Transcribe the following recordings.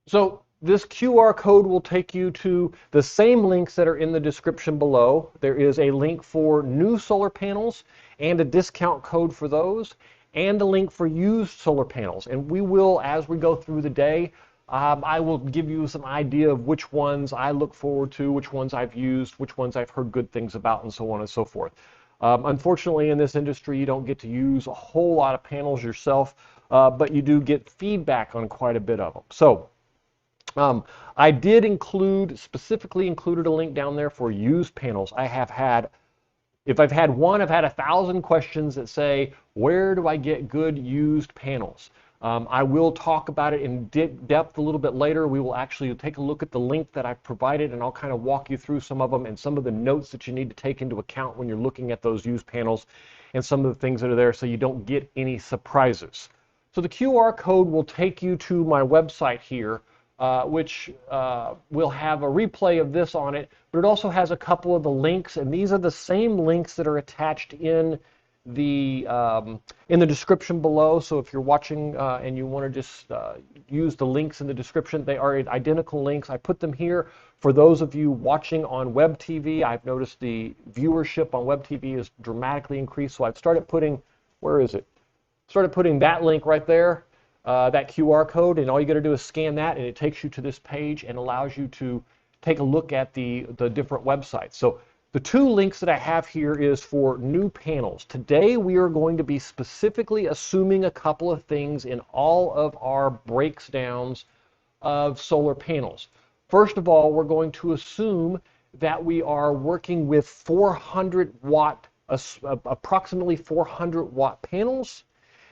So this QR code will take you to the same links that are in the description below. There is a link for new solar panels and a discount code for those, and a link for used solar panels. And we will, as we go through the day, I will give you some idea of which ones I look forward to, which ones I've used, which ones I've heard good things about, and so on and so forth. Unfortunately, in this industry, you don't get to use a whole lot of panels yourself, but you do get feedback on quite a bit of them. So I did specifically included a link down there for used panels. If I've had one, I've had 1,000 questions that say, where do I get good used panels? I will talk about it in depth a little bit later. We will actually take a look at the link that I've provided, and I'll kind of walk you through some of them and some of the notes that you need to take into account when you're looking at those used panels and some of the things that are there so you don't get any surprises. So the QR code will take you to my website here, which will have a replay of this on it, but it also has a couple of the links, and these are the same links that are attached the in the description below. So if you're watching and you want to just use the links in the description, they are identical links. I put them here for those of you watching on web TV. I've noticed the viewership on web TV is dramatically increased, so I've started putting, where is it? Started putting that link right there, that QR code, and all you got to do is scan that, and it takes you to this page and allows you to take a look at the different websites. So the two links that I have here is for new panels. Today we are going to be specifically assuming a couple of things in all of our breakdowns of solar panels. First of all, we're going to assume that we are working with 400 watt, approximately 400 watt panels,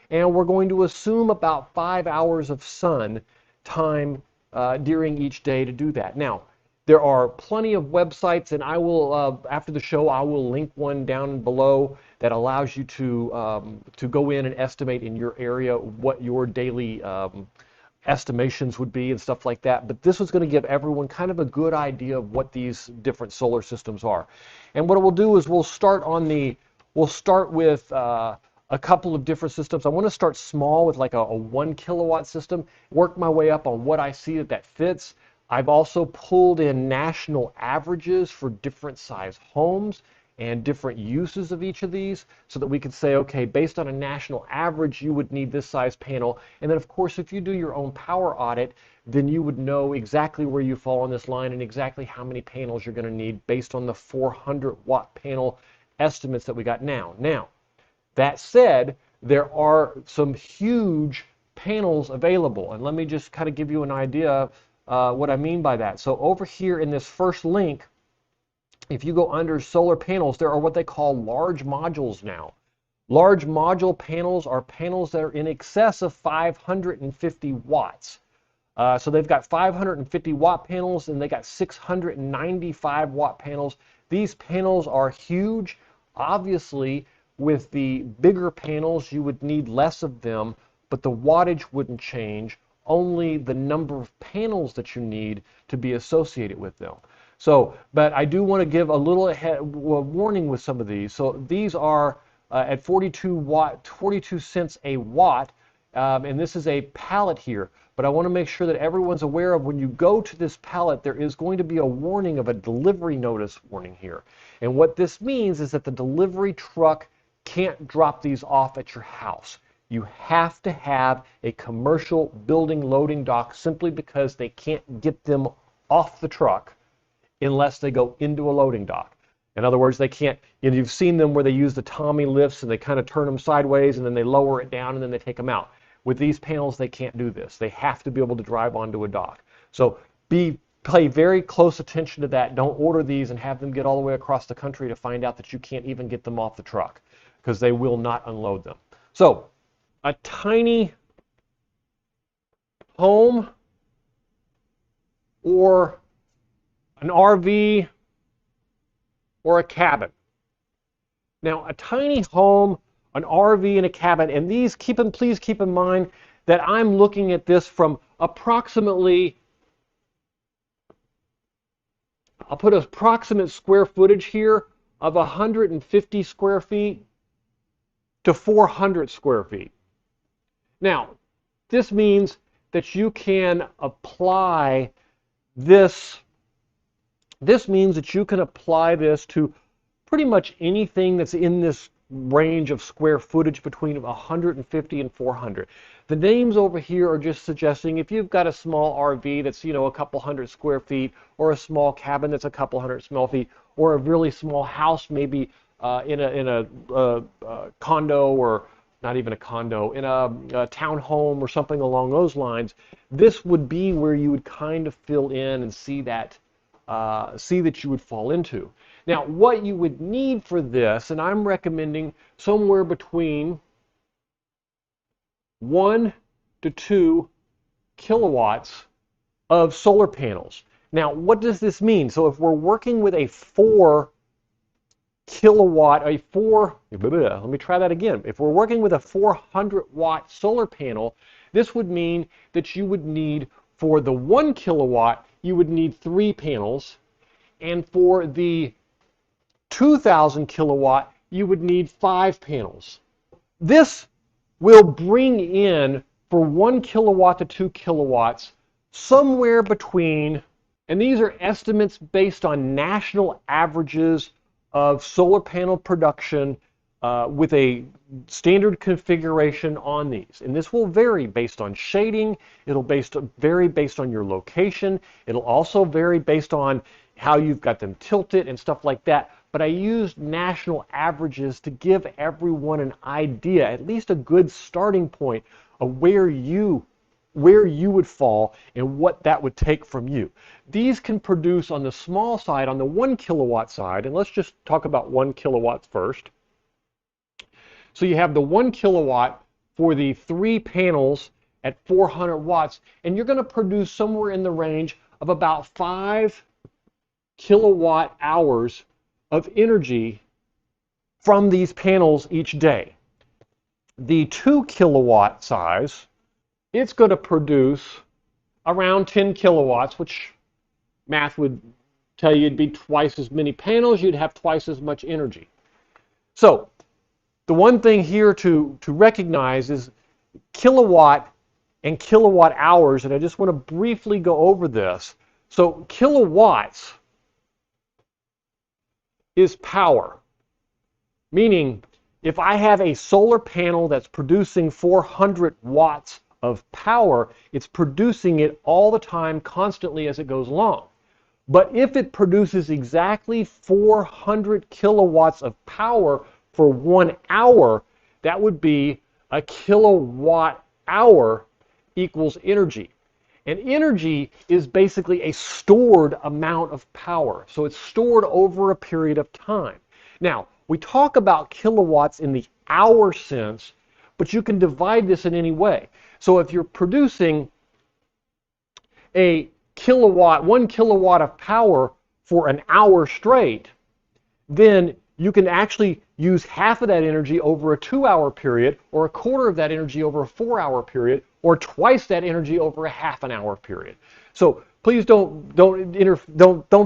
and we're going to assume about 5 hours of sun time during each day to do that. Now, there are plenty of websites, and I will, after the show, I will link one down below that allows you to go in and estimate in your area what your daily estimations would be and stuff like that. But this was going to give everyone kind of a good idea of what these different solar systems are. And what we'll do is we'll start with a couple of different systems. I want to start small with like a 1 kilowatt system, work my way up on what I see that fits. I've also pulled in national averages for different size homes and different uses of each of these so that we can say, okay, based on a national average, you would need this size panel. And then, of course, if you do your own power audit, then you would know exactly where you fall on this line and exactly how many panels you're going to need based on the 400 watt panel estimates that we got now. Now, that said, there are some huge panels available, and let me just kind of give you an idea what I mean by that. So over here in this first link, if you go under solar panels, there are what they call large modules now. Large module panels are panels that are in excess of 550 watts. So they've got 550 watt panels, and they got 695 watt panels. These panels are huge. Obviously, with the bigger panels, you would need less of them, but the wattage wouldn't change, only the number of panels that you need to be associated with them. So, but I do want to give a little warning with some of these. So these are at 42 cents a watt, and this is a pallet here. But I want to make sure that everyone's aware of when you go to this pallet, there is going to be a warning of a delivery notice warning here. And what this means is that the delivery truck can't drop these off at your house. You have to have a commercial building loading dock simply because they can't get them off the truck unless they go into a loading dock. In other words, they can't, you've seen them where they use the Tommy lifts and they kind of turn them sideways and then they lower it down and then they take them out. With these panels, they can't do this. They have to be able to drive onto a dock. So pay very close attention to that. Don't order these and have them get all the way across the country to find out that you can't even get them off the truck, because they will not unload them. So a tiny home or an RV or a cabin. Now, a tiny home, an RV, and a cabin, and these, please keep in mind that I'm looking at this from approximately, I'll put an approximate square footage here of 150 square feet to 400 square feet. Now, this means that you can apply this. This means that you can apply this to pretty much anything that's in this range of square footage between 150 and 400. The names over here are just suggesting if you've got a small RV that's, a couple hundred square feet, or a small cabin that's a couple hundred small feet, or a really small house maybe in a condo, or not even a condo, in a townhome or something along those lines, this would be where you would kind of fill in and see that you would fall into. Now, what you would need for this, and I'm recommending somewhere between 1 to 2 kilowatts of solar panels. Now, what does this mean? So if we're working with a 4 kilowatt, let me try that again. If we're working with a 400 watt solar panel, this would mean that you would need, for the 1 kilowatt, you would need 3 panels, and for the 2,000 kilowatt, you would need 5 panels. This will bring in, for 1 kilowatt to 2 kilowatts, somewhere between, and these are estimates based on national averages of solar panel production with a standard configuration on these. And this will vary based on shading. It'll vary based on your location. It'll also vary based on how you've got them tilted and stuff like that. But I used national averages to give everyone an idea, at least a good starting point of where you would fall and what that would take from you. These can produce on the small side, on the 1 kilowatt side, and let's just talk about 1 kilowatt first. So you have the 1 kilowatt for the 3 panels at 400 watts, and you're going to produce somewhere in the range of about 5 kilowatt hours of energy from these panels each day. The 2 kilowatt size, it's going to produce around 10 kilowatts, which math would tell you it'd be twice as many panels, you'd have twice as much energy. So the one thing here to recognize is kilowatt and kilowatt hours, and I just want to briefly go over this. So kilowatts is power, meaning if I have a solar panel that's producing 400 watts of power, it's producing it all the time, constantly as it goes along. But if it produces exactly 400 kilowatts of power for 1 hour, that would be a kilowatt hour equals energy. And energy is basically a stored amount of power. So it's stored over a period of time. Now, we talk about kilowatts in the hour sense, but you can divide this in any way. So if you're producing a kilowatt, 1 kilowatt of power for an hour straight, then you can actually use half of that energy over a 2-hour period, or a quarter of that energy over a 4-hour period, or twice that energy over a half an hour period. So please don't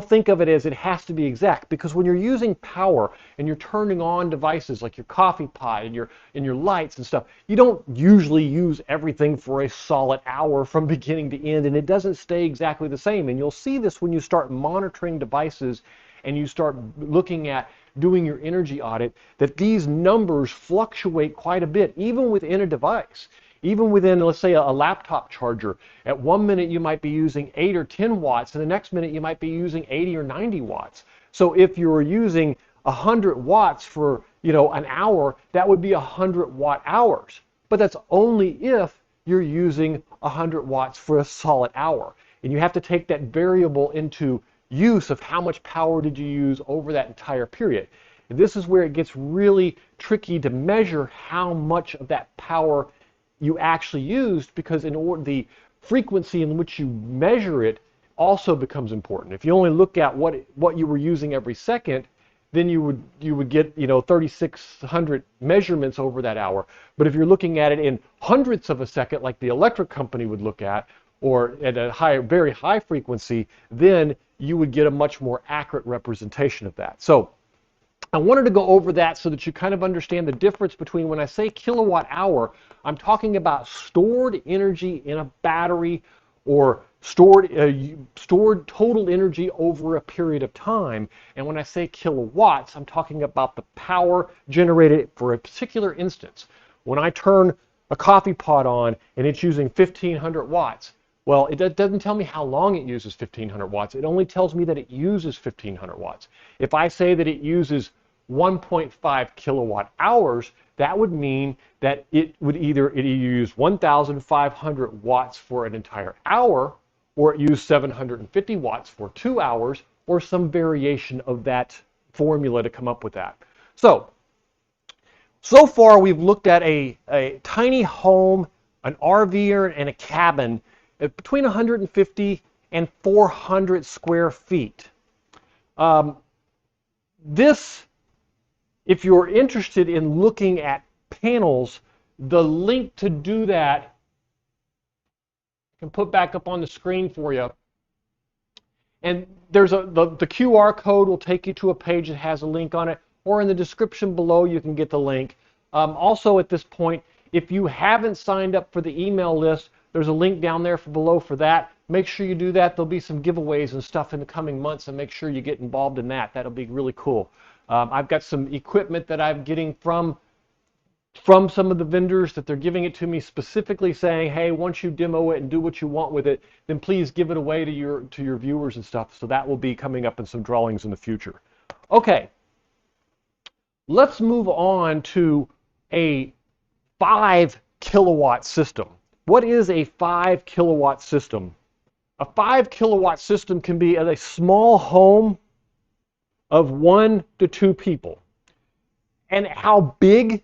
think of it as it has to be exact, because when you're using power and you're turning on devices like your coffee pot and your lights and stuff, you don't usually use everything for a solid hour from beginning to end, and it doesn't stay exactly the same. And you'll see this when you start monitoring devices and you start looking at doing your energy audit, that these numbers fluctuate quite a bit, even within a device. Even within, let's say, a laptop charger, at 1 minute you might be using 8 or 10 watts, and the next minute you might be using 80 or 90 watts. So if you were using 100 watts for, an hour, that would be 100 watt hours. But that's only if you're using 100 watts for a solid hour. And you have to take that variable into use of how much power did you use over that entire period. And this is where it gets really tricky to measure how much of that power you actually used, because the frequency in which you measure it also becomes important. If you only look at what you were using every second, then you would get 3,600 measurements over that hour. But if you're looking at it in hundredths of a second, like the electric company would look at, or at a very high frequency, then you would get a much more accurate representation of that. So I wanted to go over that so that you kind of understand the difference between when I say kilowatt hour, I'm talking about stored energy in a battery or stored total energy over a period of time. And when I say kilowatts, I'm talking about the power generated for a particular instance. When I turn a coffee pot on and it's using 1500 watts, well, it doesn't tell me how long it uses 1500 watts. It only tells me that it uses 1500 watts. If I say that it uses 1.5 kilowatt hours, that would mean that it either use 1,500 watts for an entire hour, or it use 750 watts for 2 hours, or some variation of that formula to come up with that. So far we've looked at a tiny home, an RV and a cabin between 150 and 400 square feet. If you're interested in looking at panels, the link to do that I can put back up on the screen for you. And there's the QR code will take you to a page that has a link on it, or in the description below you can get the link. Also at this point, if you haven't signed up for the email list, there's a link down there below for that. Make sure you do that. There'll be some giveaways and stuff in the coming months, and make sure you get involved in that. That'll be really cool. I've got some equipment that I'm getting from some of the vendors that they're giving it to me specifically saying, hey, once you demo it and do what you want with it, then please give it away to your viewers and stuff. So that will be coming up in some drawings in the future. Okay, let's move on to a 5 kilowatt system. What is a 5 kilowatt system? A 5 kilowatt system can be a small home of 1 to 2 people. And how big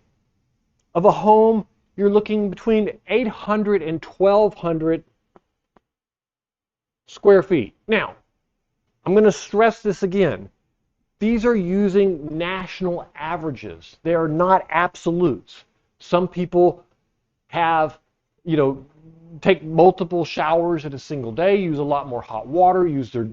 of a home? You're looking between 800 and 1200 square feet. Now, I'm going to stress this again. These are using national averages. They are not absolutes. Some people have, take multiple showers in a single day, use a lot more hot water, use their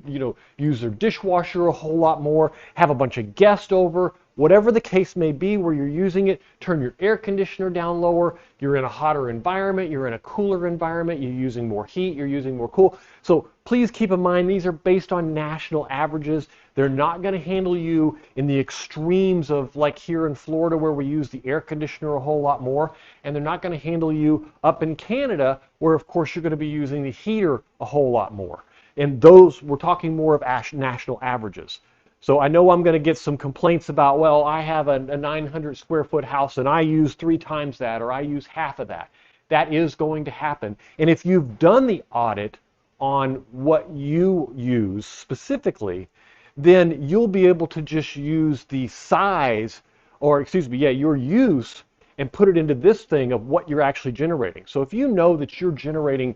dishwasher a whole lot more, have a bunch of guests over, whatever the case may be where you're using it, turn your air conditioner down lower, you're in a hotter environment, you're in a cooler environment, you're using more heat, you're using more cool. So please keep in mind these are based on national averages. They're not going to handle you in the extremes of like here in Florida where we use the air conditioner a whole lot more, and they're not going to handle you up in Canada where of course you're going to be using the heater a whole lot more. And those, we're talking more of national averages. So I know I'm going to get some complaints about, well, I have a 900 square foot house and I use 3 times that, or I use half of that. That is going to happen. And if you've done the audit on what you use specifically, then you'll be able to just use the size, or your use, and put it into this thing of what you're actually generating. So if you know that you're generating,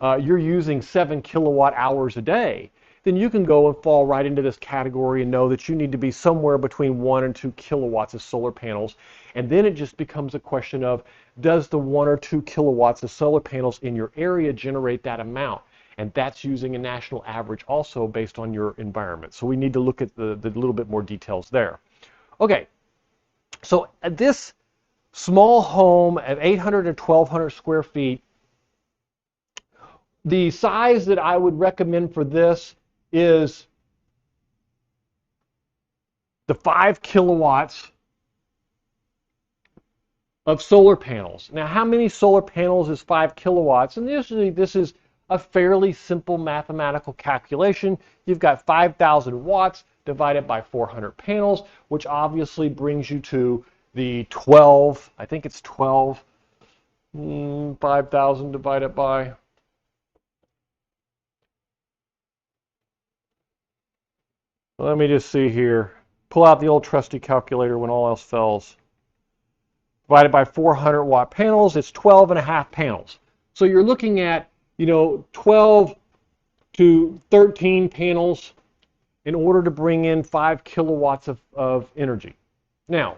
you're using 7 kilowatt hours a day, then you can go and fall right into this category and know that you need to be somewhere between 1 and 2 kilowatts of solar panels. And then it just becomes a question of, does the 1 or 2 kilowatts of solar panels in your area generate that amount? And that's using a national average also based on your environment. So we need to look at the little bit more details there. Okay, so this small home at 800 to 1200 square feet, the size that I would recommend for this is the 5 kilowatts of solar panels. Now, how many solar panels is 5 kilowatts? And usually this is a fairly simple mathematical calculation. You've got 5,000 watts divided by 400 panels, which obviously brings you to the 12, I think it's 12, 5,000 divided by, let me just see here. Pull out the old trusty calculator when all else fails. Divided by 400 watt panels, it's 12 and a half panels. So you're looking at, 12 to 13 panels in order to bring in 5 kilowatts of energy. Now,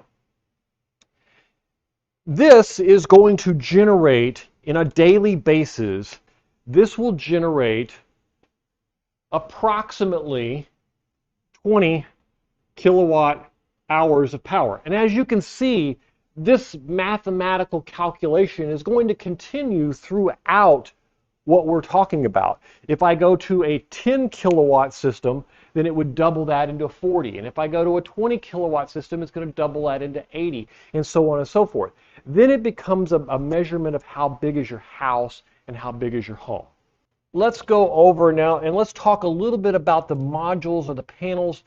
this is going to generate, in a daily basis, this will generate approximately 20 kilowatt hours of power. And as you can see, this mathematical calculation is going to continue throughout what we're talking about. If I go to a 10 kilowatt system, then it would double that into 40. And if I go to a 20 kilowatt system, it's going to double that into 80, and so on and so forth. Then it becomes a measurement of how big is your house and how big is your home. Let's go over now and let's talk a little bit about the modules or the panels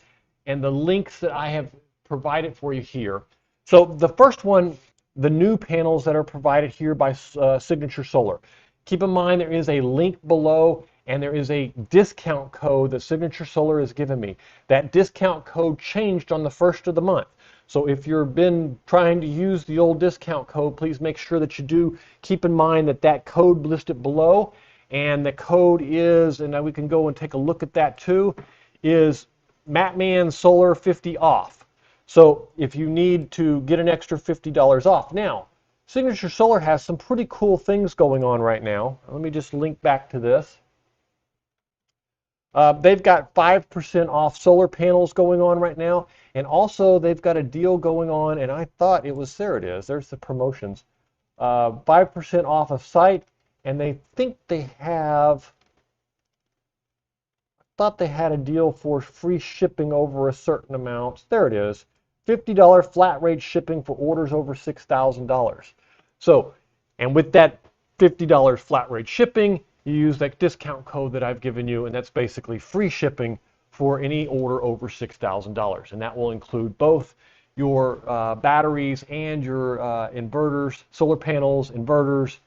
and the links that I have provided for you here. So the first one, the new panels that are provided here by Signature Solar. Keep in mind there is a link below and there is a discount code that Signature Solar has given me. That discount code changed on the 1st of the month. So if you've been trying to use the old discount code, please make sure that you do keep in mind that that code listed below, and the code is, and now we can go and take a look at that too, is MattMan Solar 50 off. So if you need to get an extra $50 off. Now, Signature Solar has some pretty cool things going on right now. Let me just link back to this. They've got 5% off solar panels going on right now, and also they've got a deal going on, and I thought it was, there it is, there's the promotions. 5% off a site, and they think they have, I thought they had a deal for free shipping over a certain amount. There it is, $50 flat rate shipping for orders over $6,000. So, and with that $50 flat rate shipping, you use that discount code that I've given you, and that's basically free shipping for any order over $6,000. And that will include both your batteries and your inverters, solar panels, inverters.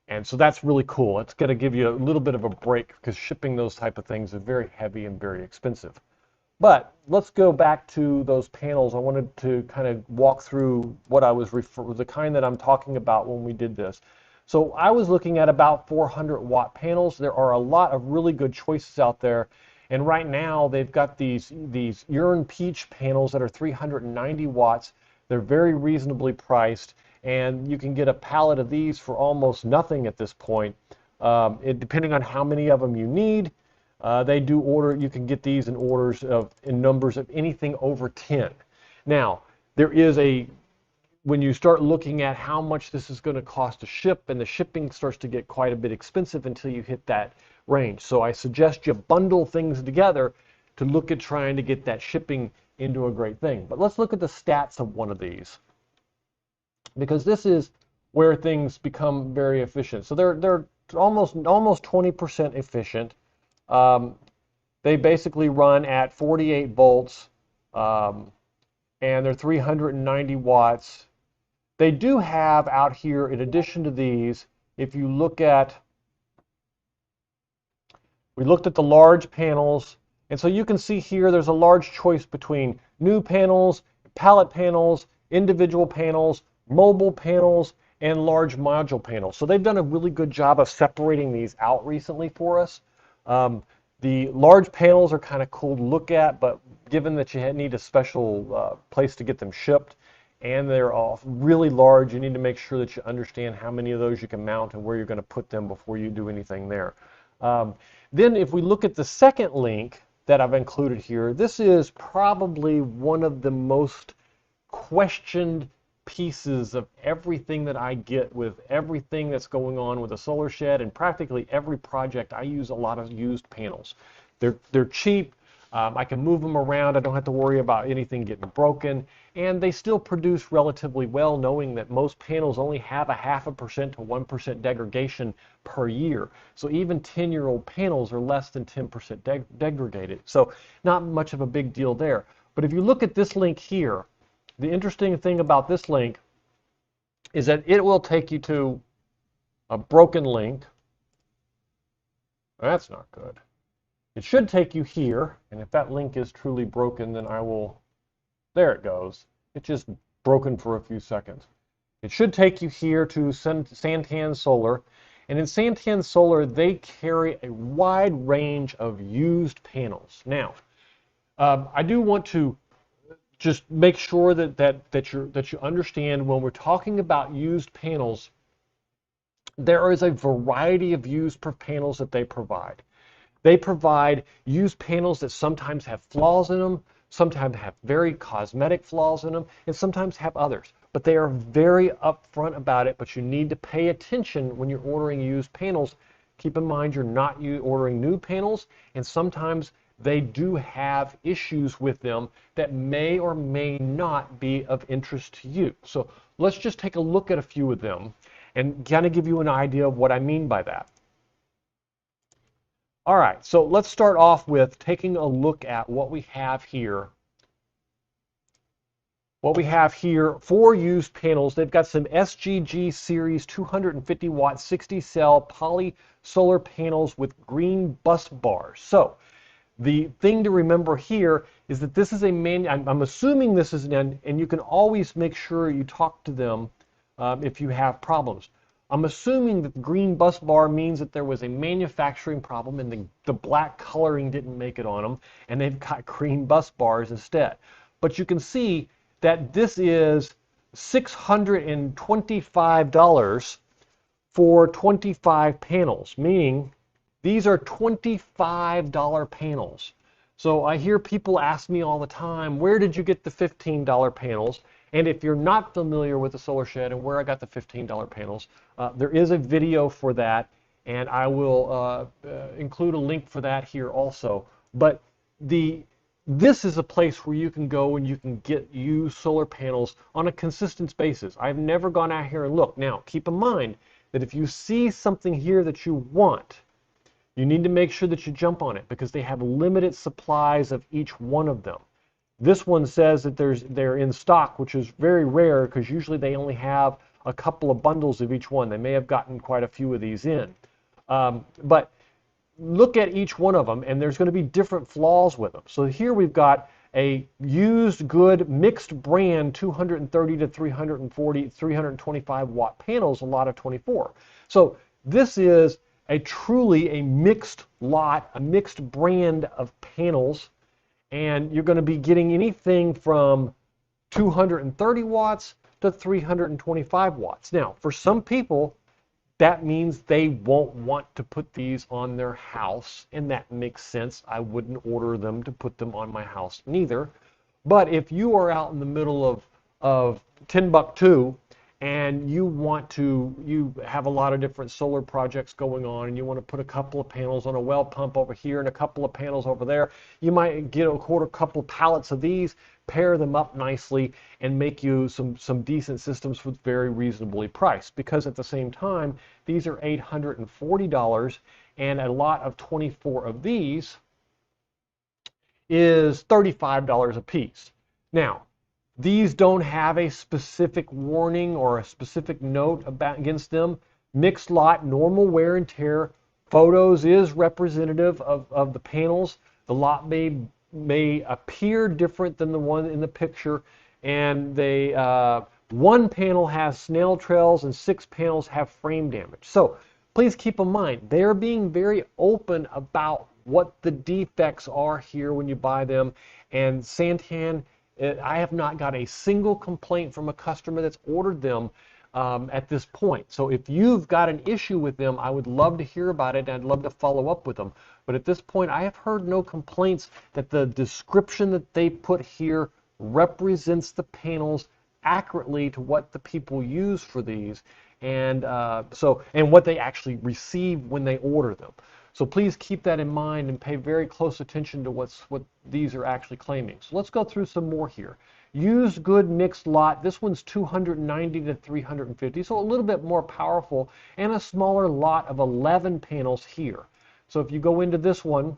And so that's really cool. It's going to give you a little bit of a break because shipping those type of things is very heavy and very expensive. But let's go back to those panels. I wanted to kind of walk through what I was the kind that I'm talking about when we did this. So I was looking at about 400 watt panels. There are a lot of really good choices out there. And right now they've got these urine peach panels that are 390 watts. They're very reasonably priced, and you can get a pallet of these for almost nothing at this point. Depending on how many of them you need, they do order. You can get these in orders in numbers of anything over 10. Now, there is when you start looking at how much this is going to cost to ship, and the shipping starts to get quite a bit expensive until you hit that range. So I suggest you bundle things together to look at trying to get that shipping into a great thing. But let's look at the stats of one of these, because this is where things become very efficient. So they're almost 20% efficient. They basically run at 48 volts, and they're 390 watts. They do have out here, in addition to these, if you look at, we looked at the large panels, and so you can see here there's a large choice between new panels, pallet panels, individual panels, mobile panels, and large module panels. So they've done a really good job of separating these out recently for us. The large panels are kind of cool to look at, but given that you need a special place to get them shipped, and they're all really large, you need to make sure that you understand how many of those you can mount and where you're going to put them before you do anything there. Then if we look at the second link that I've included here, this is probably one of the most questioned pieces of everything that I get with everything that's going on with a solar shed, and practically every project. I use a lot of used panels. They're cheap. I can move them around. I don't have to worry about anything getting broken, and they still produce relatively well, knowing that most panels only have a 0.5% to 1% degradation per year. So even 10-year-old panels are less than 10% degraded. So not much of a big deal there. But if you look at this link here, the interesting thing about this link is that it will take you to a broken link. That's not good. It should take you here, and if that link is truly broken, then I will, there it goes. It's just broken for a few seconds. It should take you here to Santan Solar, and in Santan Solar, they carry a wide range of used panels. Now, I do want to just make sure that you understand when we're talking about used panels, there is a variety of used panels that they provide. They provide used panels that sometimes have flaws in them. sometimes have very cosmetic flaws in them, and sometimes have others. But they are very upfront about it, but you need to pay attention when you're ordering used panels. Keep in mind you're not ordering new panels, and sometimes they do have issues with them that may or may not be of interest to you. So let's just take a look at a few of them and kind of give you an idea of what I mean by that. All right, so let's start off with taking a look at what we have here. What we have here for used panels, they've got some SGG series 250 watt 60 cell poly solar panels with green bus bars. So the thing to remember here is that this is I'm assuming this is and you can always make sure you talk to them if you have problems. I'm assuming that the green bus bar means that there was a manufacturing problem and the black coloring didn't make it on them, and they've got green bus bars instead. But you can see that this is $625 for 25 panels, meaning these are $25 panels. So I hear people ask me all the time, where did you get the $15 panels? And if you're not familiar with the Solar Shed and where I got the $15 panels, there is a video for that, and I will include a link for that here also. But this is a place where you can go and you can get used solar panels on a consistent basis. I've never gone out here and looked. Now, keep in mind that if you see something here that you want, you need to make sure that you jump on it because they have limited supplies of each one of them. This one says that they're in stock, which is very rare because usually they only have a couple of bundles of each one. They may have gotten quite a few of these in. But look at each one of them, and there's going to be different flaws with them. So here we've got a used good mixed brand 230 to 340, 325 watt panels, a lot of 24. So this is truly a mixed lot, a mixed brand of panels. And you're going to be getting anything from 230 watts to 325 watts. Now, for some people, that means they won't want to put these on their house, and that makes sense. I wouldn't order them to put them on my house neither. But if you are out in the middle of Timbuktu and you have a lot of different solar projects going on, and you want to put a couple of panels on a well pump over here and a couple of panels over there, you might get a couple pallets of these, pair them up nicely, and make you some decent systems with very reasonably priced. Because at the same time, these are $840, and a lot of 24 of these is $35 a piece. Now, these don't have a specific warning or a specific note against them. Mixed lot, normal wear and tear. Photos is representative of the panels. The lot may appear different than the one in the picture, and one panel has snail trails and 6 panels have frame damage. So please keep in mind, they're being very open about what the defects are here when you buy them. And Santan, I have not got a single complaint from a customer that's ordered them at this point. So if you've got an issue with them, I would love to hear about it, and I'd love to follow up with them. But at this point, I have heard no complaints that the description that they put here represents the panels accurately to what the people use for these, and what they actually receive when they order them. So please keep that in mind and pay very close attention to what these are actually claiming. So let's go through some more here. Used good mixed lot. This one's 290 to 350, so a little bit more powerful, and a smaller lot of 11 panels here. So if you go into this one,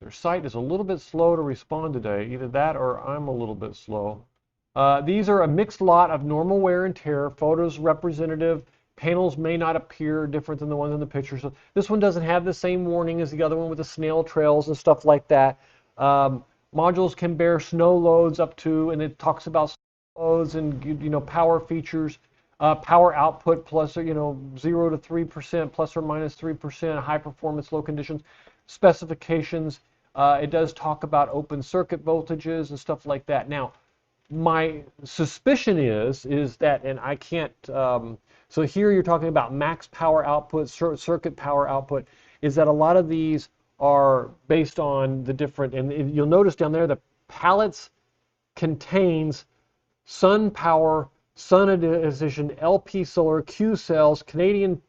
their site is a little bit slow to respond today. Either that or I'm a little bit slow. These are a mixed lot of normal wear and tear. Photos representative. Panels may not appear different than the ones in the picture. So this one doesn't have the same warning as the other one with the snail trails and stuff like that. Modules can bear snow loads up to, and it talks about loads and power features, power output plus 0 to 3%, plus or minus 3%, high performance, low conditions, specifications. It does talk about open circuit voltages and stuff like that. Now, my suspicion is that, and I can't. So here you're talking about max power output, circuit power output, is that a lot of these are based on the different, and you'll notice down there the pallets contains Sun Power, Sun Edition, LP Solar, Q cells, Canadian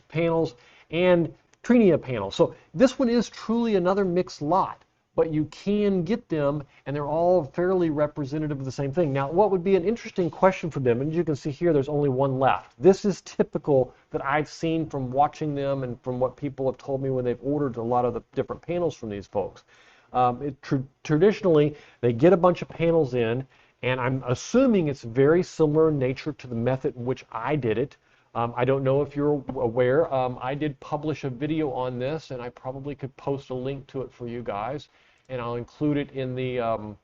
panels, and Trinia panels. So this one is truly another mixed lot, but you can get them, and they're all fairly representative of the same thing. Now, what would be an interesting question for them, and you can see here there's only one left. This is typical that I've seen from watching them and from what people have told me when they've ordered a lot of the different panels from these folks. Traditionally, they get a bunch of panels in, and I'm assuming it's very similar in nature to the method in which I did it. I don't know if you're aware. I did publish a video on this, and I probably could post a link to it for you guys, and I'll include it in the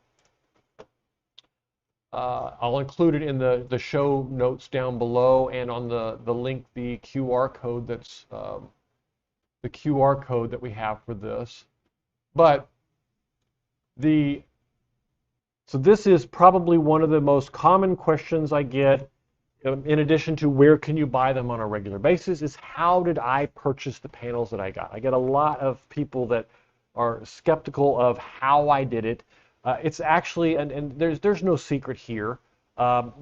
the show notes down below, and on the link, the QR code that's the QR code that we have for this. But so this is probably one of the most common questions I get, in addition to where can you buy them on a regular basis, is how did I purchase the panels that I got? I get a lot of people that are skeptical of how I did it. It's actually, and there's no secret here. The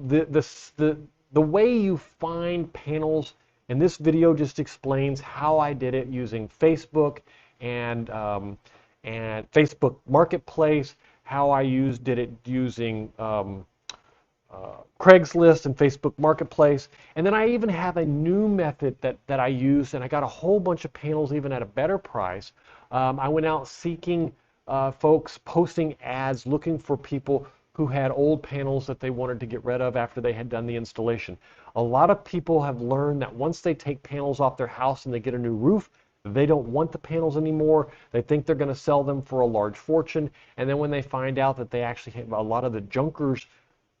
way you find panels, and this video just explains how I did it using Facebook and Facebook Marketplace, how I did it using Craigslist and Facebook Marketplace. And then I even have a new method that I used, and I got a whole bunch of panels even at a better price. I went out seeking folks, posting ads, looking for people who had old panels that they wanted to get rid of after they had done the installation. A lot of people have learned that once they take panels off their house and they get a new roof, they don't want the panels anymore. They think they're going to sell them for a large fortune. And then when they find out that they actually have, a lot of the junkers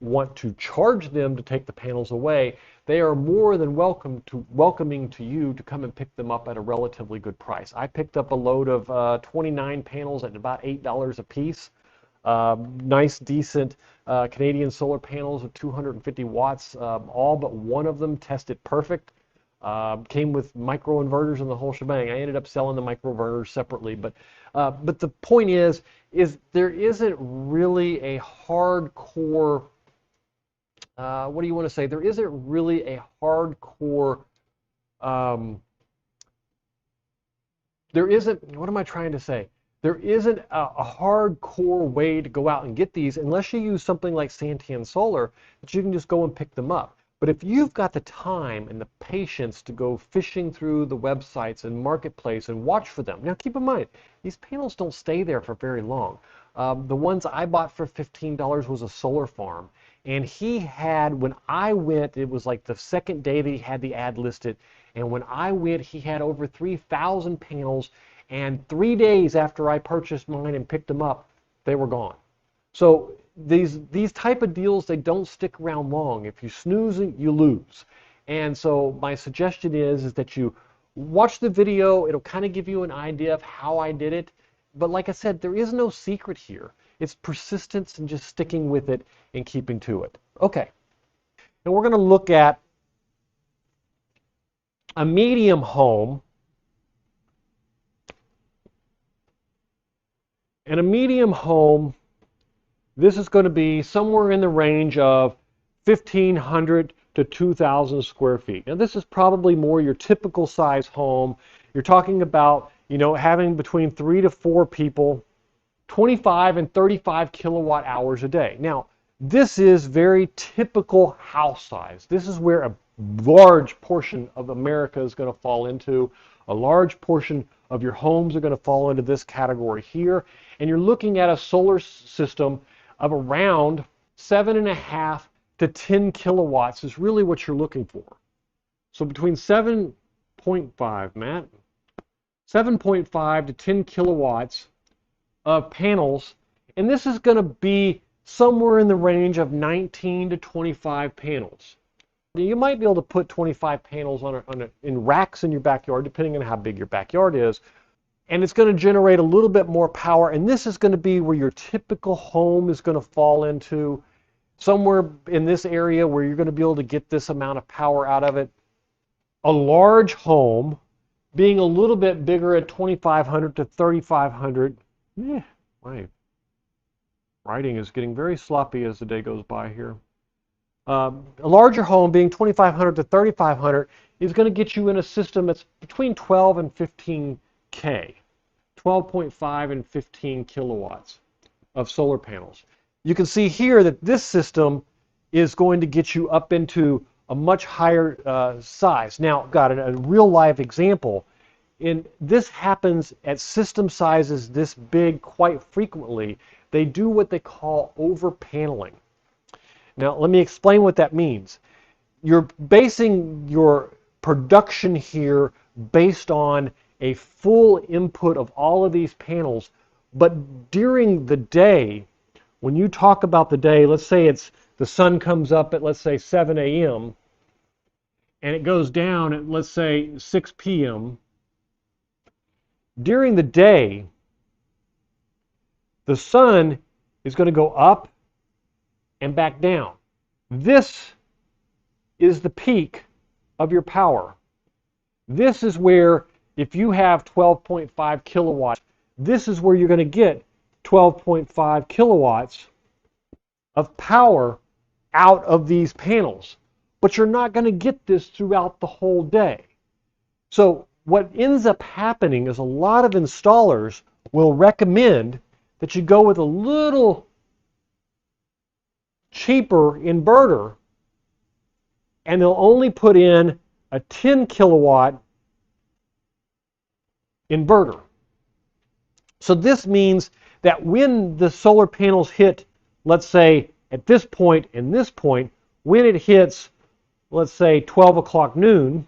want to charge them to take the panels away, they are more than welcoming to you to come and pick them up at a relatively good price. I picked up a load of 29 panels at about $8 a piece. Nice, decent Canadian solar panels of 250 watts. All but one of them tested perfect. Came with micro inverters and the whole shebang. I ended up selling the micro inverters separately, but the point is there isn't really a hardcore. What do you want to say? There isn't really a hardcore. There isn't. What am I trying to say? There isn't a hardcore way to go out and get these unless you use something like Santian Solar that you can just go and pick them up. But if you've got the time and the patience to go fishing through the websites and marketplace and watch for them. Now keep in mind, these panels don't stay there for very long. The ones I bought for $15 was a solar farm. And he had, when I went, it was like the second day that he had the ad listed. And when I went, he had over 3,000 panels. And 3 days after I purchased mine and picked them up, they were gone. So these type of deals, they don't stick around long. If you snooze, you lose. And so my suggestion is that you watch the video. It'll kind of give you an idea of how I did it. But like I said, there is no secret here. It's persistence and just sticking with it and keeping to it. Okay. And we're going to look at a medium home. And a medium home, this is going to be somewhere in the range of 1,500 to 2,000 square feet. Now this is probably more your typical size home. You're talking about, having between 3 to 4 people, 25 and 35 kilowatt hours a day. Now, this is very typical house size. This is where a large portion of America is going to fall into. A large portion of your homes are going to fall into this category here. And you're looking at a solar system of around 7.5 to 10 kilowatts is really what you're looking for. So between 7.5, Matt, 7.5 to 10 kilowatts of panels, and this is going to be somewhere in the range of 19 to 25 panels. You might be able to put 25 panels in racks in your backyard, depending on how big your backyard is, and it's going to generate a little bit more power, and this is going to be where your typical home is going to fall into, somewhere in this area where you're going to be able to get this amount of power out of it. A large home being a little bit bigger at 2,500 to 3,500. My writing is getting very sloppy as the day goes by here. A larger home being 2,500 to 3,500 is going to get you in a system that's between 12 and 15K, 12.5 and 15 kilowatts of solar panels. You can see here that this system is going to get you up into a much higher size. Now, got a real life example. This happens at system sizes this big quite frequently. They do what they call over-paneling. Now, let me explain what that means. You're basing your production here based on a full input of all of these panels, but during the day, when you talk about the day, let's say the sun comes up at, let's say, 7 a.m., and it goes down at, let's say, 6 p.m., during the day, the sun is going to go up and back down. This is the peak of your power. This is where, if you have 12.5 kilowatts, this is where you're going to get 12.5 kilowatts of power out of these panels. But you're not going to get this throughout the whole day. So what ends up happening is a lot of installers will recommend that you go with a little cheaper inverter, and they'll only put in a 10 kilowatt inverter. So this means that when the solar panels hit, let's say at this point and this point, when it hits, let's say 12 o'clock noon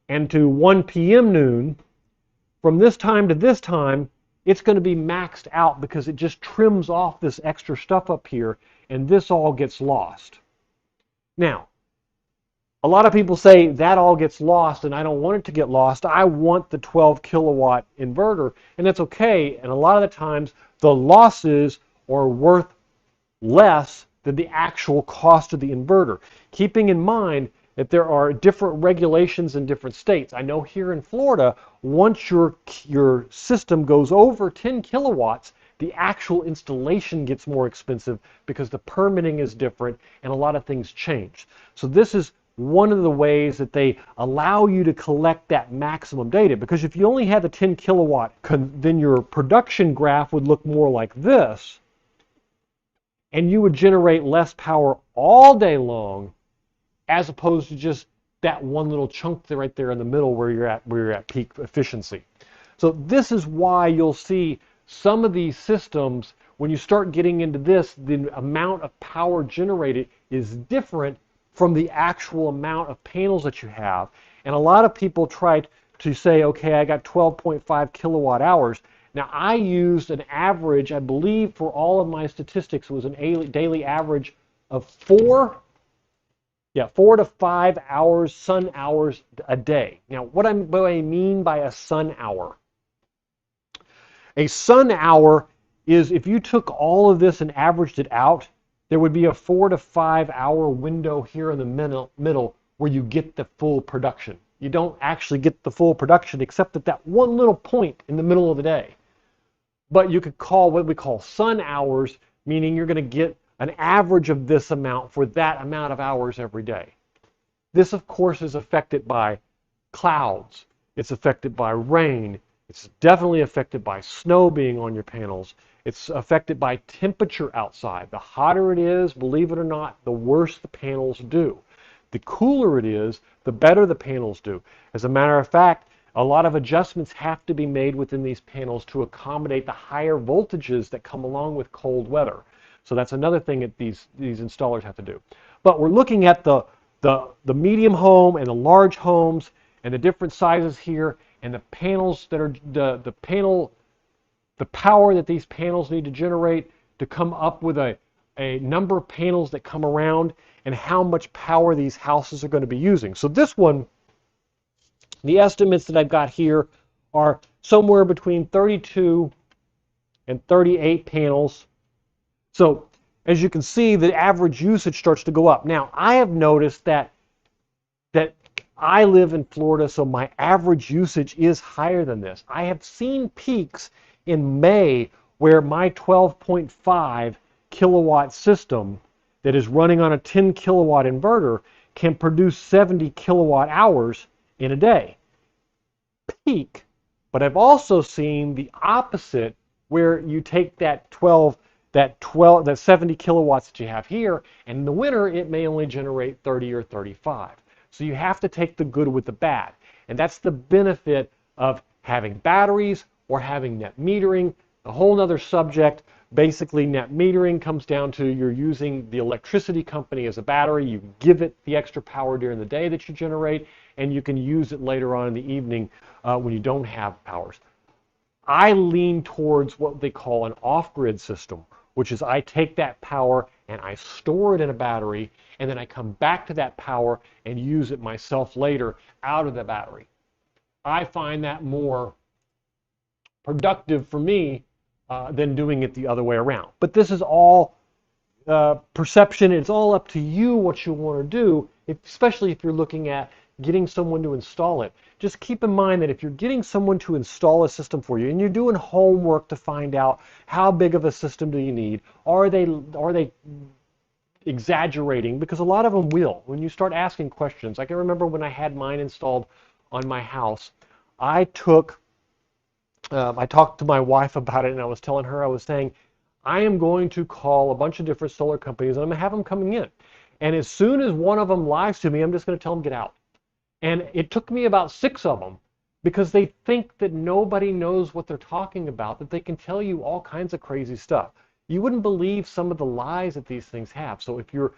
and to 1 p.m. noon, from this time to this time, it's going to be maxed out because it just trims off this extra stuff up here, and this all gets lost. Now, a lot of people say that all gets lost, and I don't want it to get lost. I want the 12 kilowatt inverter, and that's okay. And a lot of the times, the losses are worth less than the actual cost of the inverter. Keeping in mind that there are different regulations in different states. I know here in Florida, once your system goes over 10 kilowatts, the actual installation gets more expensive because the permitting is different and a lot of things change. So this is one of the ways that they allow you to collect that maximum data, because if you only had the 10 kilowatt, then your production graph would look more like this, and you would generate less power all day long, as opposed to just that one little chunk right there in the middle where you're at peak efficiency. So this is why you'll see some of these systems, when you start getting into this, the amount of power generated is different from the actual amount of panels that you have. And a lot of people try to say, okay, I got 12.5 kilowatt hours. Now, I used an average, I believe for all of my statistics, it was an daily average of 4 to 5 hours, sun hours a day. Now, what do I mean by a sun hour? A sun hour is, if you took all of this and averaged it out, there would be a 4 to 5 hour window here in the middle where you get the full production. You don't actually get the full production except at that one little point in the middle of the day. But you could call what we call sun hours, meaning you're going to get an average of this amount for that amount of hours every day. This, of course, is affected by clouds. It's affected by rain. It's definitely affected by snow being on your panels. It's affected by temperature outside. The hotter it is, believe it or not, the worse the panels do. The cooler it is, the better the panels do. As a matter of fact, a lot of adjustments have to be made within these panels to accommodate the higher voltages that come along with cold weather. So that's another thing that these installers have to do. But we're looking at the medium home and the large homes and the different sizes here, and the panels that are the power that these panels need to generate to come up with a number of panels that come around and how much power these houses are going to be using. So this one, the estimates that I've got here are somewhere between 32 and 38 panels. So as you can see, the average usage starts to go up. Now, I have noticed that I live in Florida, so my average usage is higher than this. I have seen peaks in May where my 12.5 kilowatt system that is running on a 10 kilowatt inverter can produce 70 kilowatt hours in a day. Peak. But I've also seen the opposite, where you take that 70 kilowatts that you have here, and in the winter it may only generate 30 or 35. So you have to take the good with the bad. And that's the benefit of having batteries or having net metering. A whole other subject. Basically, net metering comes down to you're using the electricity company as a battery. You give it the extra power during the day that you generate, and you can use it later on in the evening when you don't have powers. I lean towards what they call an off-grid system, which is I take that power and I store it in a battery, and then I come back to that power and use it myself later out of the battery. I find that more productive for me than doing it the other way around. But this is all perception. It's all up to you what you want to do, especially if you're looking at getting someone to install it. Just keep in mind that if you're getting someone to install a system for you and you're doing homework to find out how big of a system do you need, are they exaggerating? Because a lot of them will. When you start asking questions, I can remember when I had mine installed on my house, I talked to my wife about it, and I was telling her, I was saying, I am going to call a bunch of different solar companies and I'm going to have them coming in. And as soon as one of them lies to me, I'm just going to tell them get out. And it took me about 6 of them because they think that nobody knows what they're talking about, that they can tell you all kinds of crazy stuff. You wouldn't believe some of the lies that these things have. So if you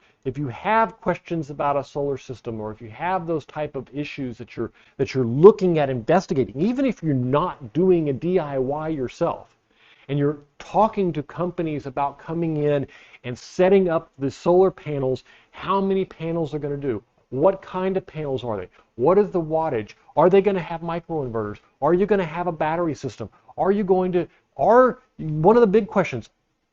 have questions about a solar system, or if you have those type of issues that you're looking at investigating, even if you're not doing a DIY yourself, and you're talking to companies about coming in and setting up the solar panels, how many panels are going to do? What kind of panels are they? What is the wattage? Are they going to have microinverters? Are you going to have a battery system? One of the big questions,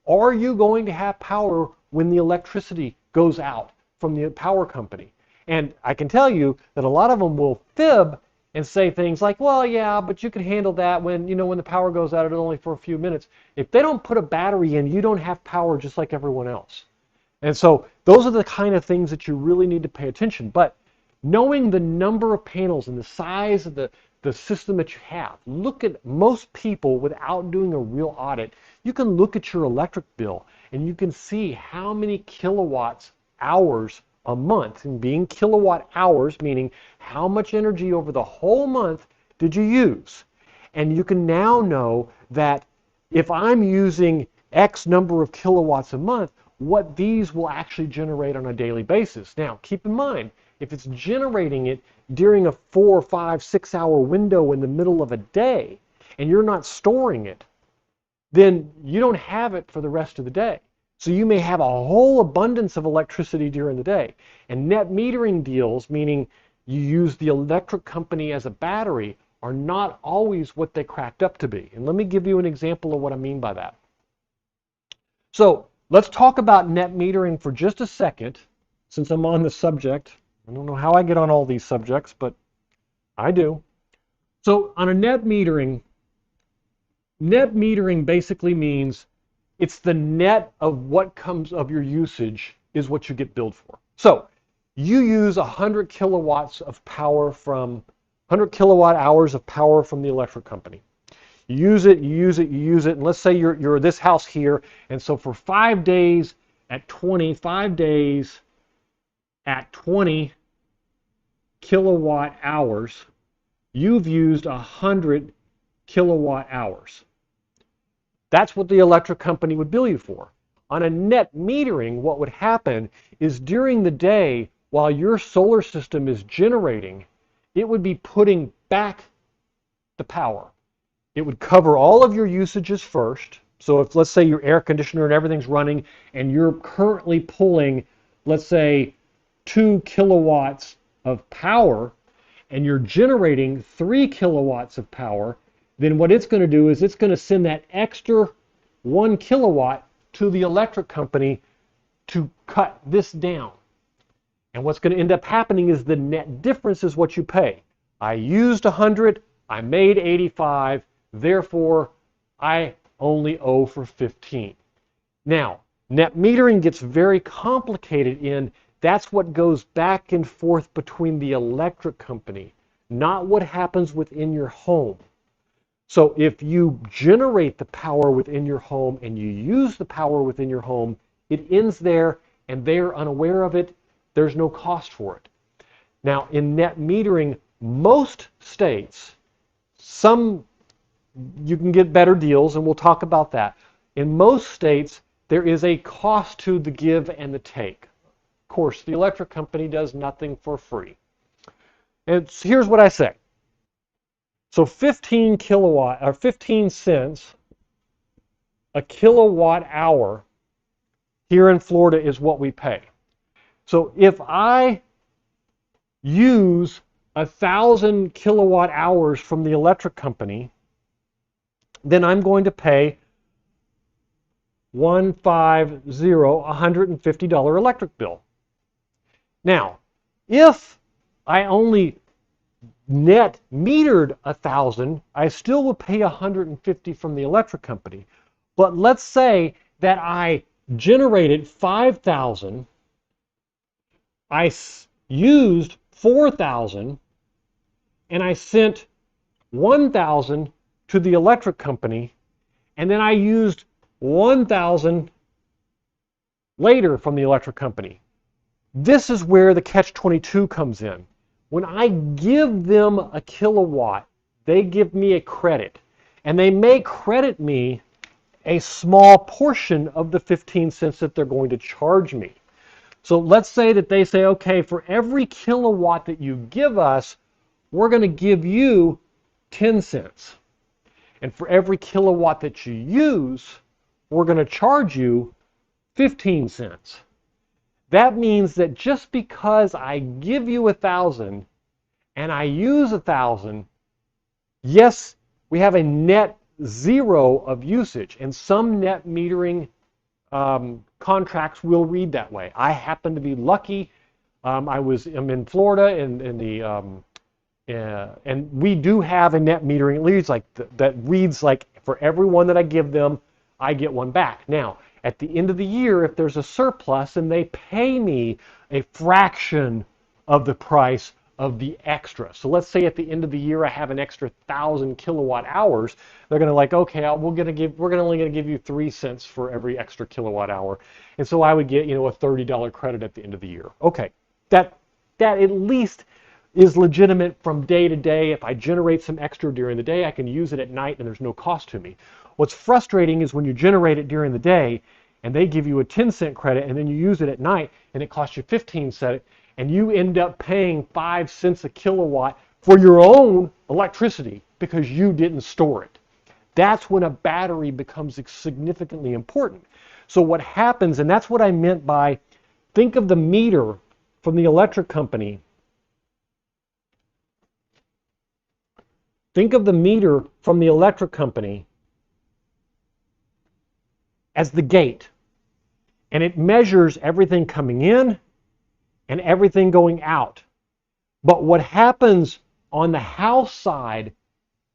are you going to have power when the electricity goes out from the power company? And I can tell you that a lot of them will fib and say things like, well, yeah, but you can handle that when the power goes out, it's only for a few minutes. If they don't put a battery in, you don't have power just like everyone else. And so those are the kind of things that you really need to pay attention. But knowing the number of panels and the size of the system that you have, look at most people without doing a real audit. You can look at your electric bill and you can see how many kilowatts hours a month, and being kilowatt hours meaning how much energy over the whole month did you use. And you can now know that if I'm using X number of kilowatts a month, what these will actually generate on a daily basis. Now, keep in mind, if it's generating it during a 4, 5, 6 hour window in the middle of a day, and you're not storing it, then you don't have it for the rest of the day. So you may have a whole abundance of electricity during the day. And net metering deals, meaning you use the electric company as a battery, are not always what they cracked up to be. And let me give you an example of what I mean by that. So let's talk about net metering for just a second, since I'm on the subject. I don't know how I get on all these subjects, but I do. So on a net metering basically means it's the net of what comes of your usage is what you get billed for. So you use 100 kilowatts of power from 100 kilowatt hours of power from the electric company. You use it, and let's say you're this house here, and so for 5 days at 20 kilowatt hours, you've used 100 kilowatt hours. That's what the electric company would bill you for. On a net metering, what would happen is during the day, while your solar system is generating, it would be putting back the power. It would cover all of your usages first. So if, let's say, your air conditioner and everything's running and you're currently pulling, let's say, 2 kilowatts of power and you're generating 3 kilowatts of power, then what it's going to do is it's going to send that extra 1 kilowatt to the electric company to cut this down. And what's going to end up happening is the net difference is what you pay. I used 100, I made 85, therefore I only owe for 15. Now, net metering gets very complicated in that's what goes back and forth between the electric company, not what happens within your home. So if you generate the power within your home and you use the power within your home, it ends there and they're unaware of it. There's no cost for it. Now, in net metering, most states, some you can get better deals, and we'll talk about that. In most states, there is a cost to the give and the take. Of course, the electric company does nothing for free. And here's what I say. So 15 cents a kilowatt hour here in Florida is what we pay. So if I use 1,000 kilowatt hours from the electric company, then I'm going to pay $150 electric bill. Now, if I only net metered 1,000, I still will pay 150 from the electric company. But let's say that I generated 5,000, I used 4,000, and I sent 1,000 to the electric company, and then I used 1,000 later from the electric company. This is where the catch-22 comes in. When I give them a kilowatt, they give me a credit, and they may credit me a small portion of the 15 cents that they're going to charge me. So let's say that they say, okay, for every kilowatt that you give us, we're going to give you 10 cents. And for every kilowatt that you use, we're going to charge you 15 cents. That means that just because I give you 1,000 and I use 1,000, yes, we have a net zero of usage, and some net metering contracts will read that way. I happen to be lucky. I'm in Florida, and we do have a net metering. It reads like that reads like for every one that I give them, I get one back. Now, at the end of the year, if there's a surplus and they pay me a fraction of the price of the extra. So let's say at the end of the year I have an extra 1,000 kilowatt hours. They're going to like, okay, we're only going to give you 3 cents for every extra kilowatt hour, and so I would get a $30 credit at the end of the year. Okay, that at least is legitimate from day to day. If I generate some extra during the day, I can use it at night, and there's no cost to me. What's frustrating is when you generate it during the day, and they give you a 10-cent credit, and then you use it at night, and it costs you 15 cents. And you end up paying 5 cents a kilowatt for your own electricity because you didn't store it. That's when a battery becomes significantly important. So what happens, and that's what I meant by, think of the meter from the electric company. Think of the meter from the electric company as the gate. And it measures everything coming in and everything going out. But what happens on the house side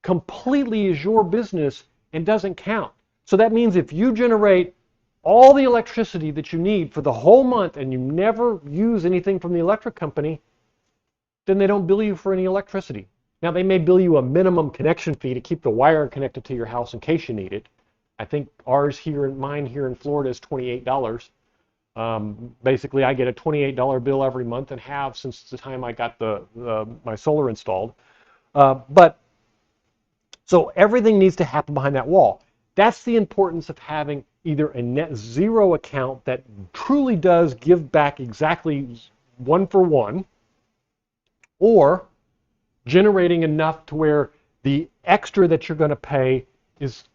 completely is your business and doesn't count. So that means if you generate all the electricity that you need for the whole month and you never use anything from the electric company, then they don't bill you for any electricity. Now they may bill you a minimum connection fee to keep the wire connected to your house in case you need it. I think mine here in Florida is $28. Basically, I get a $28 bill every month and have since the time I got my solar installed. But so everything needs to happen behind that wall. That's the importance of having either a net zero account that truly does give back exactly 1 for 1, or generating enough to where the extra that you're going to pay is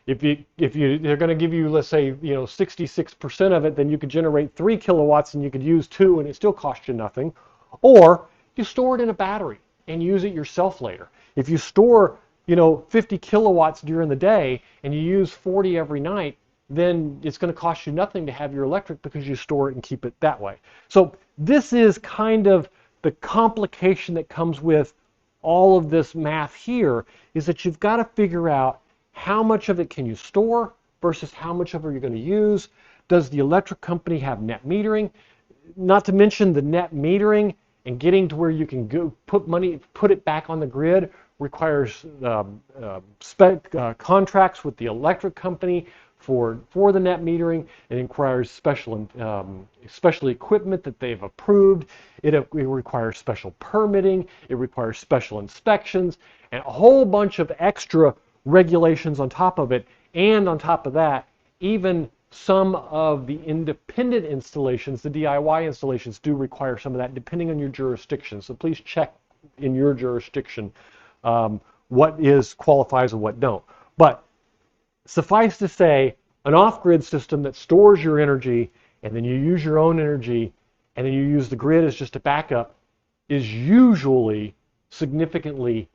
if they're going to give you, let's say, 66% of it, then you could generate 3 kilowatts and you could use 2 and it still costs you nothing. Or you store it in a battery and use it yourself later. If you store 50 kilowatts during the day and you use 40 every night, then it's going to cost you nothing to have your electric because you store it and keep it that way. So this is kind of the complication that comes with all of this math here, is that you've got to figure out how much of it can you store versus how much of it you're going to use. Does the electric company have net metering? Not to mention the net metering and getting to where you can go put it back on the grid requires contracts with the electric company for the net metering. It requires special equipment that they've approved. It requires special permitting. It requires special inspections and a whole bunch of extra regulations on top of it. And on top of that, even some of the independent installations, the DIY installations, do require some of that, depending on your jurisdiction. So please check in your jurisdiction what qualifies and what don't. But suffice to say, an off-grid system that stores your energy and then you use your own energy and then you use the grid as just a backup is usually significantly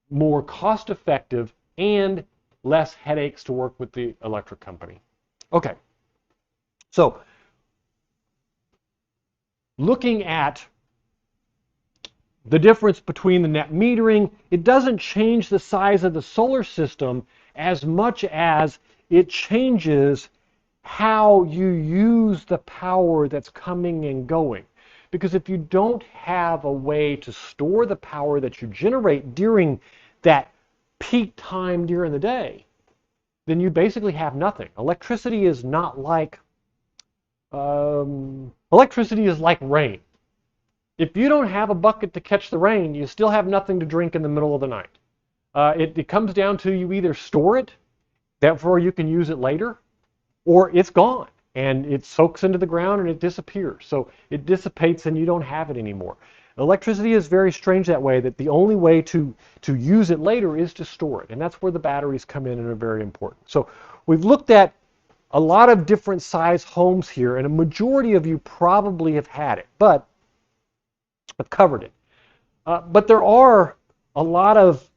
more cost-effective and less headaches to work with the electric company. Okay, so looking at the difference between the net metering, it doesn't change the size of the solar system as much as it changes how you use the power that's coming and going. Because if you don't have a way to store the power that you generate during that peak time during the day, then you basically have nothing. Electricity is not like electricity is like rain. If you don't have a bucket to catch the rain, you still have nothing to drink in the middle of the night. It comes down to you either store it, therefore you can use it later, or it's gone and it soaks into the ground and it disappears. So it dissipates and you don't have it anymore. Electricity is very strange that way, that the only way to use it later is to store it. And that's where the batteries come in and are very important. So we've looked at a lot of different size homes here, and a majority of you probably have had it, but I've covered it. But there are a lot of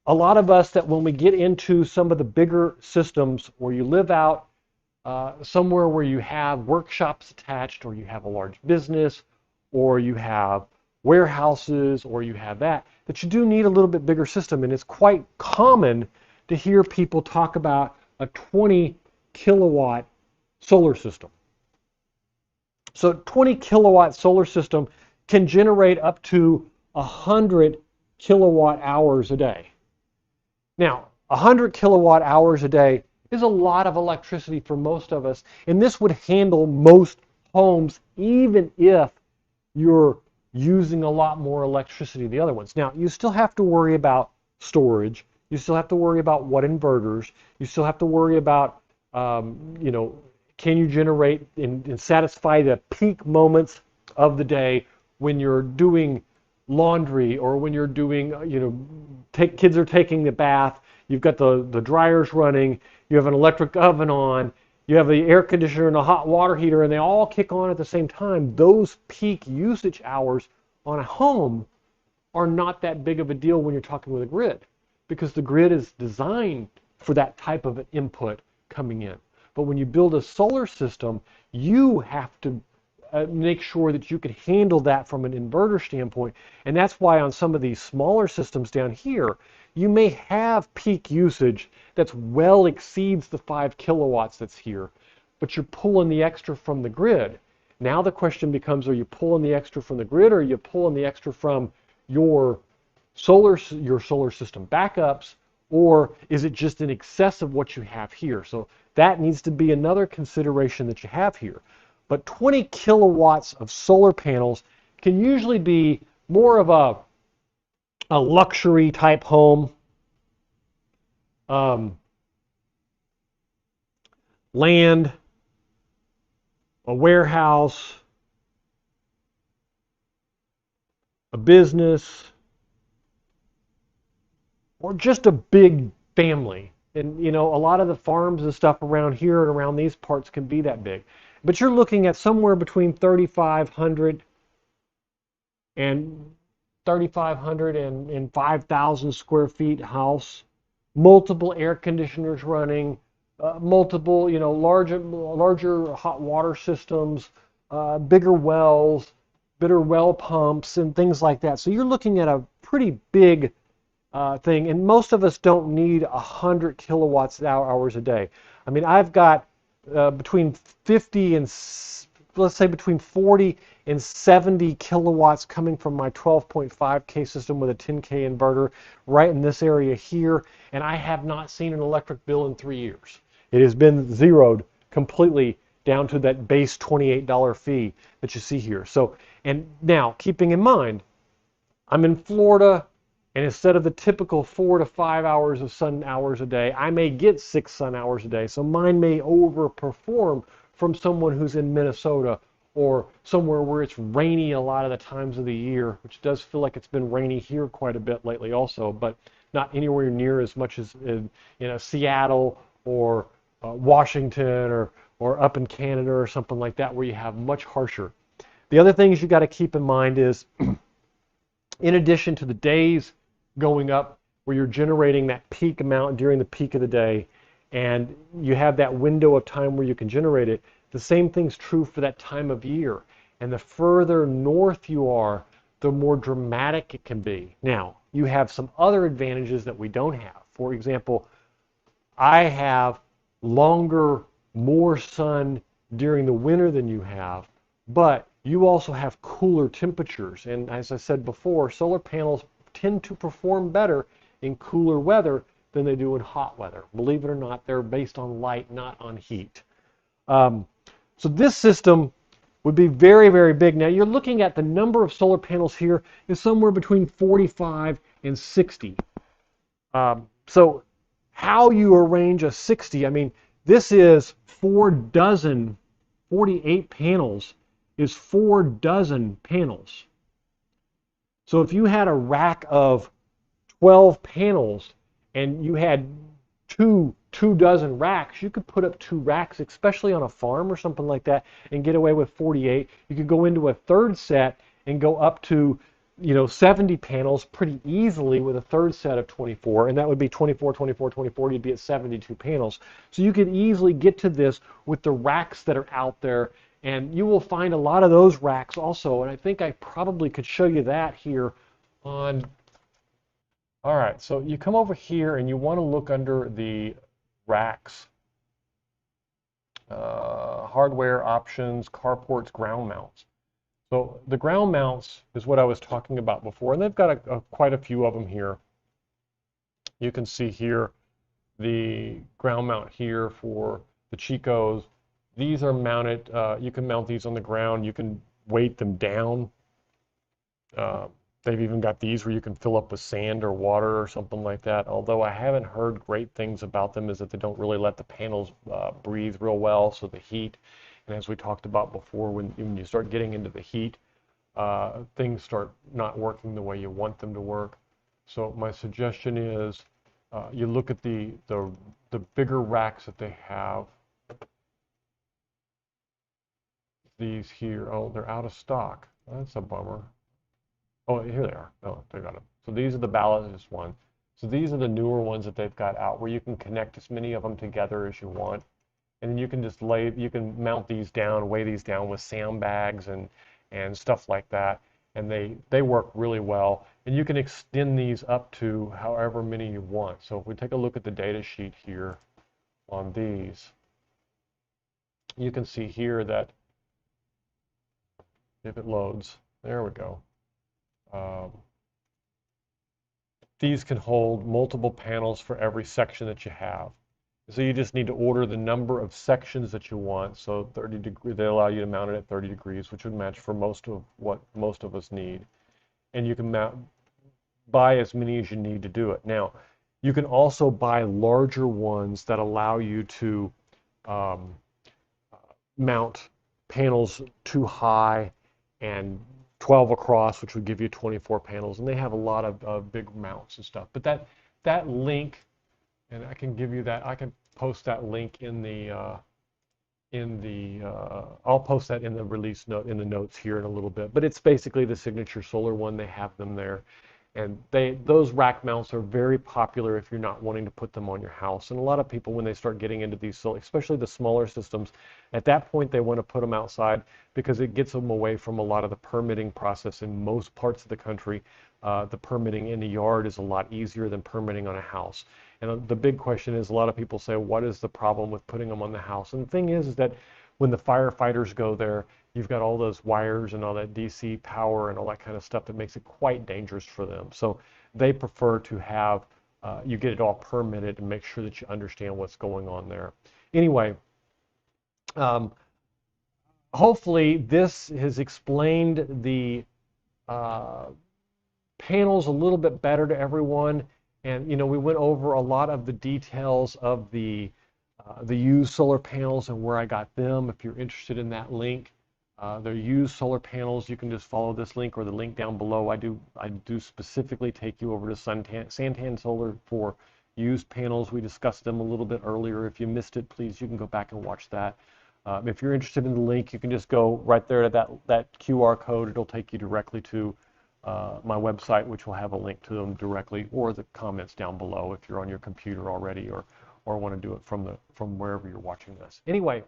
us that when we get into some of the bigger systems where you live out somewhere where you have workshops attached, or you have a large business, or you have warehouses, or you have that you do need a little bit bigger system. And it's quite common to hear people talk about a 20 kilowatt solar system. So 20 kilowatt solar system can generate up to 100 kilowatt hours a day. Now, 100 kilowatt hours a day is a lot of electricity for most of us, and this would handle most homes even if you're using a lot more electricity than the other ones. Now, you still have to worry about storage. You still have to worry about what inverters. You still have to worry about, can you generate and satisfy the peak moments of the day when you're doing laundry, or when you're doing, kids are taking the bath, you've got the dryers running, you have an electric oven on, you have the air conditioner and a hot water heater, and they all kick on at the same time. Those peak usage hours on a home are not that big of a deal when you're talking with a grid, because the grid is designed for that type of an input coming in. But when you build a solar system, you have to make sure that you can handle that from an inverter standpoint. And that's why on some of these smaller systems down here, you may have peak usage that's well exceeds the 5 kilowatts that's here, but you're pulling the extra from the grid. Now the question becomes, are you pulling the extra from the grid, or are you pulling the extra from your solar system backups, or is it just in excess of what you have here? So that needs to be another consideration that you have here. But 20 kilowatts of solar panels can usually be more of a luxury type home. Land, a warehouse, a business, or just a big family. And a lot of the farms and stuff around here and around these parts can be that big. But you're looking at somewhere between 3,500 and 5,000 square feet house, multiple air conditioners running, multiple, larger hot water systems, bigger wells, bigger well pumps, and things like that. So you're looking at a pretty big thing, and most of us don't need 100 kilowatts hours a day. I mean, I've got between 50 and let's say between 40 and 70 kilowatts coming from my 12.5K system with a 10K inverter right in this area here, and I have not seen an electric bill in 3 years. It has been zeroed completely down to that base $28 fee that you see here. So, and now keeping in mind, I'm in Florida, and instead of the typical 4 to 5 hours of sun hours a day, I may get 6 sun hours a day. So mine may overperform from someone who's in Minnesota or somewhere where it's rainy a lot of the times of the year, which does feel like it's been rainy here quite a bit lately also, but not anywhere near as much as in Seattle or Washington or up in Canada or something like that, where you have much harsher. The other things you got to keep in mind is, in addition to the days going up where you're generating that peak amount during the peak of the day, and you have that window of time where you can generate it, the same thing's true for that time of year. And the further north you are, the more dramatic it can be. Now, you have some other advantages that we don't have. For example, I have longer, more sun during the winter than you have, but you also have cooler temperatures. And as I said before, solar panels tend to perform better in cooler weather than they do in hot weather. Believe it or not, they're based on light, not on heat. So this system would be very, very big. Now you're looking at the number of solar panels here is somewhere between 45 and 60. So how you arrange a 60, I mean, this is 4 dozen, 48 panels is 4 dozen panels. So if you had a rack of 12 panels and you had two dozen racks, you could put up 2 racks, especially on a farm or something like that, and get away with 48. You could go into a third set and go up to 70 panels pretty easily with a third set of 24, and that would be 24, 24, 24, you'd be at 72 panels. So you could easily get to this with the racks that are out there, and you will find a lot of those racks also, and I think I probably could show you that here on... All right, so you come over here and you want to look under the racks, hardware options, carports, ground mounts. So the ground mounts is what I was talking about before, and they've got quite a few of them here. You can see here the ground mount here for the Chicos. These are mounted, you can mount these on the ground, you can weight them down. They've even got these where you can fill up with sand or water or something like that. Although I haven't heard great things about them, is that they don't really let the panels breathe real well, so the heat. And as we talked about before, when you start getting into the heat, things start not working the way you want them to work. So my suggestion is you look at the bigger racks that they have. These here, oh, they're out of stock. That's a bummer. Oh, here they are. Oh, they got them. So these are the ballast ones. So these are the newer ones that they've got out, where you can connect as many of them together as you want. And then you can just you can mount these down, weigh these down with sandbags and stuff like that. And they work really well. And you can extend these up to however many you want. So if we take a look at the data sheet here on these, you can see here that if it loads, there we go. These can hold multiple panels for every section that you have. So you just need to order the number of sections that you want. So 30 degrees, they allow you to mount it at 30 degrees, which would match for most of what most of us need. And you can buy as many as you need to do it. Now, you can also buy larger ones that allow you to mount panels too high and 12 across, which would give you 24 panels, and they have a lot of big mounts and stuff. But that link, and I can give you that, I can post that link in the I'll post that in the release note in the notes here in a little bit. But it's basically the Signature Solar one. They have them there, And those rack mounts are very popular if you're not wanting to put them on your house. And a lot of people, when they start getting into these, especially the smaller systems, at that point they want to put them outside because it gets them away from a lot of the permitting process in most parts of the country. The permitting in the yard is a lot easier than permitting on a house. And the big question is, a lot of people say, what is the problem with putting them on the house? And the thing is that when the firefighters go there, you've got all those wires and all that DC power and all that kind of stuff that makes it quite dangerous for them. So they prefer to have you get it all permitted and make sure that you understand what's going on there. Anyway, hopefully this has explained the panels a little bit better to everyone. And we went over a lot of the details of the used solar panels and where I got them. If you're interested in that link, they're used solar panels. You can just follow this link or the link down below. I do specifically take you over to Santan Solar for used panels. We discussed them a little bit earlier. If you missed it, please, you can go back and watch that. If you're interested in the link, you can just go right there to that QR code. It'll take you directly to my website, which will have a link to them directly, or the comments down below if you're on your computer already or want to do it from wherever you're watching this. Anyway,